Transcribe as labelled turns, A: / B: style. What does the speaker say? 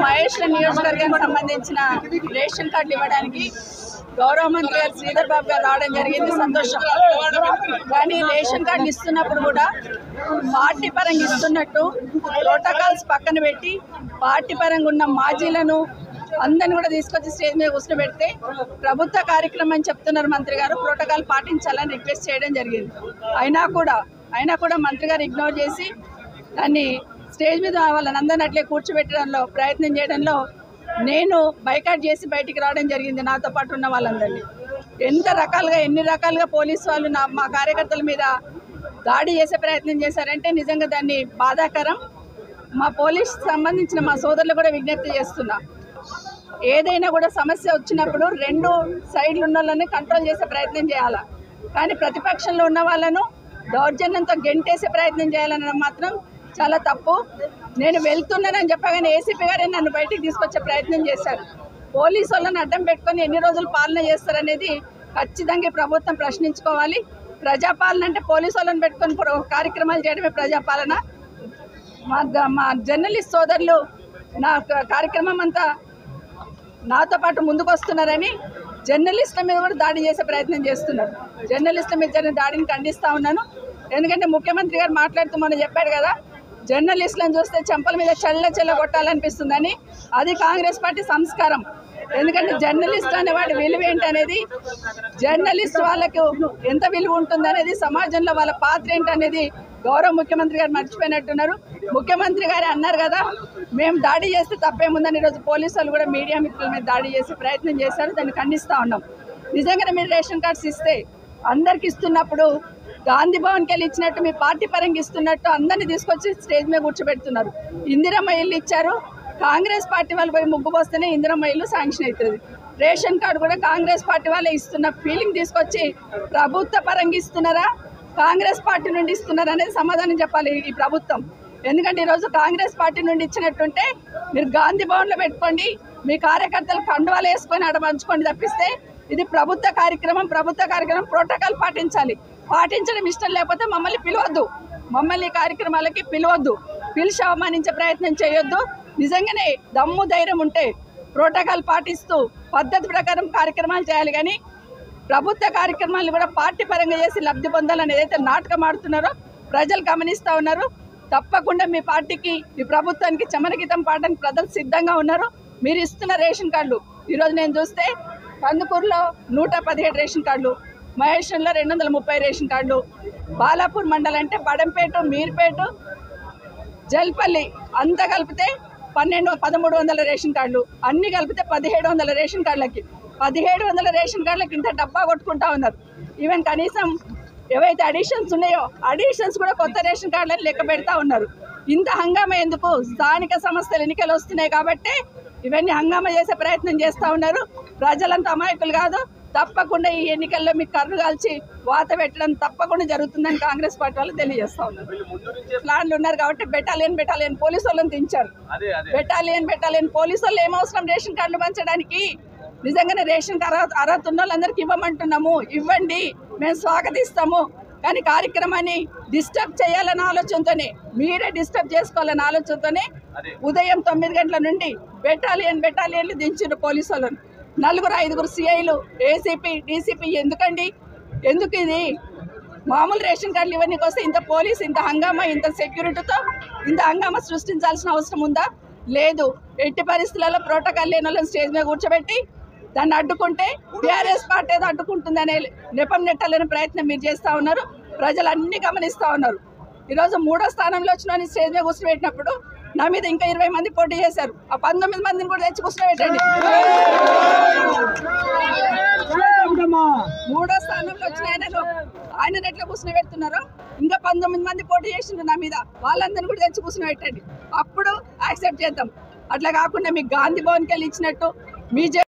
A: మహేశ్వర నియోజకవర్గానికి సంబంధించిన రేషన్ కార్డులు ఇవ్వడానికి గౌరవ మంత్రి గారు శ్రీధర్ బాబు గారు రావడం జరిగింది, సంతోషం. కానీ రేషన్ కార్డులు ఇస్తున్నప్పుడు కూడా పార్టీ పరంగా ఇస్తున్నట్టు ప్రోటోకాల్స్ పక్కన పెట్టి పార్టీ పరంగా ఉన్న మాజీలను అందరిని కూడా తీసుకొచ్చి స్టేజ్ మీద కూర్చోబెడితే ప్రభుత్వ కార్యక్రమం అని చెప్తున్నారు మంత్రి గారు, ప్రోటోకాల్ పాటించాలని రిక్వెస్ట్ చేయడం జరిగింది. అయినా కూడా మంత్రి గారు ఇగ్నోర్ చేసి దాన్ని స్టేజ్ మీద వాళ్ళని అందరిని అట్లే కూర్చోబెట్టడంలో ప్రయత్నం చేయడంలో నేను బైకాట్ చేసి బయటికి రావడం జరిగింది. నాతో పాటు ఉన్న వాళ్ళందరినీ ఎన్ని రకాలుగా పోలీసు వాళ్ళు మా కార్యకర్తల మీద దాడి చేసే ప్రయత్నం చేశారంటే నిజంగా దాన్ని బాధాకరం. మా పోలీస్ సంబంధించిన మా సోదరులు కూడా విజ్ఞప్తి చేస్తున్నా, ఏదైనా కూడా సమస్య వచ్చినప్పుడు రెండు సైడ్లు ఉన్న వాళ్ళని కంట్రోల్ చేసే ప్రయత్నం చేయాలా, కానీ ప్రతిపక్షంలో ఉన్న వాళ్ళను దౌర్జన్యంతో గెంటేసే ప్రయత్నం చేయాలనడం మాత్రం చాలా తప్పు. నేను వెళ్తున్నానని చెప్పగానే ఏసీపీ గారే నన్ను బయటికి తీసుకొచ్చే ప్రయత్నం చేశారు. పోలీసు వాళ్ళని అడ్డం పెట్టుకొని ఎన్ని రోజులు పాలన చేస్తారనేది ఖచ్చితంగా ప్రభుత్వం ప్రశ్నించుకోవాలి. ప్రజాపాలన అంటే పోలీసు వాళ్ళని పెట్టుకొని కార్యక్రమాలు చేయడమే ప్రజాపాలన. మా జర్నలిస్ట్ సోదరులు నా కార్యక్రమం అంతా నాతో పాటు ముందుకు వస్తున్నారని జర్నలిస్టుల మీద కూడా దాడి చేసే ప్రయత్నం చేస్తున్నారు. జర్నలిస్టుల మీద జరిగిన దాడిని ఖండిస్తూ ఉన్నాను. ఎందుకంటే ముఖ్యమంత్రి గారు మాట్లాడుతూ మొన్న చెప్పారు కదా, జర్నలిస్టులను చూస్తే చెంపల మీద చల్ల కొట్టాలనిపిస్తుందని. అది కాంగ్రెస్ పార్టీ సంస్కారం. ఎందుకంటే జర్నలిస్ట్ అనేవాడి విలువ ఏంటనేది, జర్నలిస్ట్ వాళ్ళకు ఎంత విలువ ఉంటుందనేది, సమాజంలో వాళ్ళ పాత్ర ఏంటనేది గౌరవ ముఖ్యమంత్రి గారు మర్చిపోయినట్టున్నారు. ముఖ్యమంత్రి గారు అన్నారు కదా, మేము దాడి చేస్తే తప్పేముందని ఈరోజు పోలీసు వాళ్ళు కూడా మీడియా మిత్రుల మీద దాడి చేసే ప్రయత్నం చేశారు. దాన్ని ఖండిస్తూ ఉన్నాం. నిజంగానే మీరు రేషన్ కార్డ్స్ ఇస్తే అందరికి ఇస్తున్నప్పుడు గాంధీ భవన్కి వెళ్ళి ఇచ్చినట్టు మీ పార్టీ పరంగా ఇస్తున్నట్టు అందరినీ తీసుకొచ్చి స్టేజ్ మీద కూర్చోబెడుతున్నారు. ఇందిరమ్మ ఇల్లు ఇచ్చారు, కాంగ్రెస్ పార్టీ వాళ్ళు పోయి ముగ్గు పోస్తేనే ఇందిరమ్మ ఇల్లు శాంక్షన్ అవుతుంది. రేషన్ కార్డు కూడా కాంగ్రెస్ పార్టీ వాళ్ళే ఇస్తున్న ఫీలింగ్ తీసుకొచ్చి ప్రభుత్వ పరంగా ఇస్తున్నారా, కాంగ్రెస్ పార్టీ నుండి ఇస్తున్నారా అనేది సమాధానం చెప్పాలి ఈ ప్రభుత్వం. ఎందుకంటే ఈరోజు కాంగ్రెస్ పార్టీ నుండి ఇచ్చినట్టుంటే మీరు గాంధీ భవన్లో పెట్టుకోండి, మీ కార్యకర్తలు కండువాలు వేసుకొని అక్కడ పంచుకోండి తప్పిస్తే ఇది ప్రభుత్వ కార్యక్రమం ప్రోటోకాల్ పాటించడం ఇష్టం లేకపోతే మమ్మల్ని పిలవద్దు, మమ్మల్ని ఈ కార్యక్రమాలకి పిలిచి అవమానించే ప్రయత్నం చేయొద్దు. నిజంగానే దమ్ము ధైర్యం ఉంటే ప్రోటోకాల్ పాటిస్తూ పద్ధతి ప్రకారం కార్యక్రమాలు చేయాలి, కానీ ప్రభుత్వ కార్యక్రమాలను కూడా పార్టీ పరంగా చేసి లబ్ధి పొందాలని ఏదైతే నాటకం ఆడుతున్నారో ప్రజలు గమనిస్తూ ఉన్నారు. తప్పకుండా మీ పార్టీకి మీ ప్రభుత్వానికి చమనగీతం పాడడానికి ప్రజలు సిద్ధంగా ఉన్నారు. మీరు ఇస్తున్న రేషన్ కార్డులు ఈరోజు నేను చూస్తే కందుకూరులో 117 రేషన్ కార్డులు, మహేశ్వరంలో 230 రేషన్ కార్డులు, బాలాపూర్ మండలం అంటే బడంపేట, మీర్పేట, జల్పల్లి అంతా కలిపితే 1300 రేషన్ కార్డులు, అన్ని కలిపితే 1700 రేషన్ కార్డులకి 1700 రేషన్ కార్డులకి ఇంత డబ్బా కొట్టుకుంటా ఉన్నారు. ఈవెన్ కనీసం ఏవైతే అడిషన్స్ ఉన్నాయో అడిషన్స్ కూడా కొత్త రేషన్ కార్డులను లెక్క పెడతా ఉన్నారు. ఇంత హంగామా ఎందుకు? స్థానిక సంస్థల ఎన్నికలు వస్తున్నాయి కాబట్టి ఇవన్నీ హంగామా చేసే ప్రయత్నం చేస్తూ ఉన్నారు. ప్రజలంతా అమాయకులు కాదు. తప్పకుండా ఈ ఎన్నికల్లో మీకు కర్రు కాల్చి వాత పెట్టడం తప్పకుండా జరుగుతుందని కాంగ్రెస్ పార్టీ వాళ్ళు తెలియజేస్తా ఉన్నారు. ప్లాన్లు ఉన్నారు కాబట్టి బెటాలియన్ పోలీసు వాళ్ళని దించారు. బెటాలియన్ పోలీసు వాళ్ళు ఏమవసరం రేషన్ కార్డులు పంచడానికి? నిజంగానే రేషన్ అర్హత ఉన్న వాళ్ళందరికీ ఇవ్వమంటున్నాము, ఇవ్వండి, మేము స్వాగతిస్తాము. కానీ కార్యక్రమాన్ని డిస్టర్బ్ చేయాలన్న ఆలోచనతోనే, మీరే డిస్టర్బ్ చేసుకోవాలన్న ఆలోచనతోనే ఉదయం 9 గంటల నుండి బెటాలియన్లు దించారు పోలీసు వాళ్ళను. 4-5 సిఐలు, ఏసీపీ, డీసీపీ. ఎందుకు ఇది? మామూలు రేషన్ కార్డులు ఇవన్నీ వస్తే ఇంత పోలీసు, ఇంత హంగామా, ఇంత సెక్యూరిటీతో ఇంత హంగామా సృష్టించాల్సిన అవసరం ఉందా? లేదు. ఎట్టి పరిస్థితులలో ప్రోటోకాల్ లేని వాళ్ళని స్టేజ్ మీద కూర్చోబెట్టి దాన్ని అడ్డుకుంటే టీఆర్ఎస్ పార్టీ ఏదో అడ్డుకుంటుందనే నెపం నెట్టాలనే ప్రయత్నం మీరు చేస్తూ ఉన్నారు. ప్రజలు అన్ని గమనిస్తూ ఉన్నారు. ఈరోజు 3వ స్థానంలో వచ్చిన స్టేజ్ మీద కూర్చోబెట్టినప్పుడు నా మీద ఇంకా 20 మంది పోటీ చేశారు. ఆ 19 మందిని కూడా తెచ్చి కూర్చోబెట్టండి. 3వ స్థానంలో వచ్చిన ఆయన ఎట్లా కూర్చుని పెడుతున్నారో ఇంకా 19 మంది పోటీ చేసిండ్రు నా మీద, వాళ్ళందరినీ కూడా తెచ్చి కూర్చుని పెట్టండి. అప్పుడు యాక్సెప్ట్ చేద్దాం. అట్లా కాకుండా మీకు గాంధీ భవన్కి వెళ్ళి ఇచ్చినట్టు మీ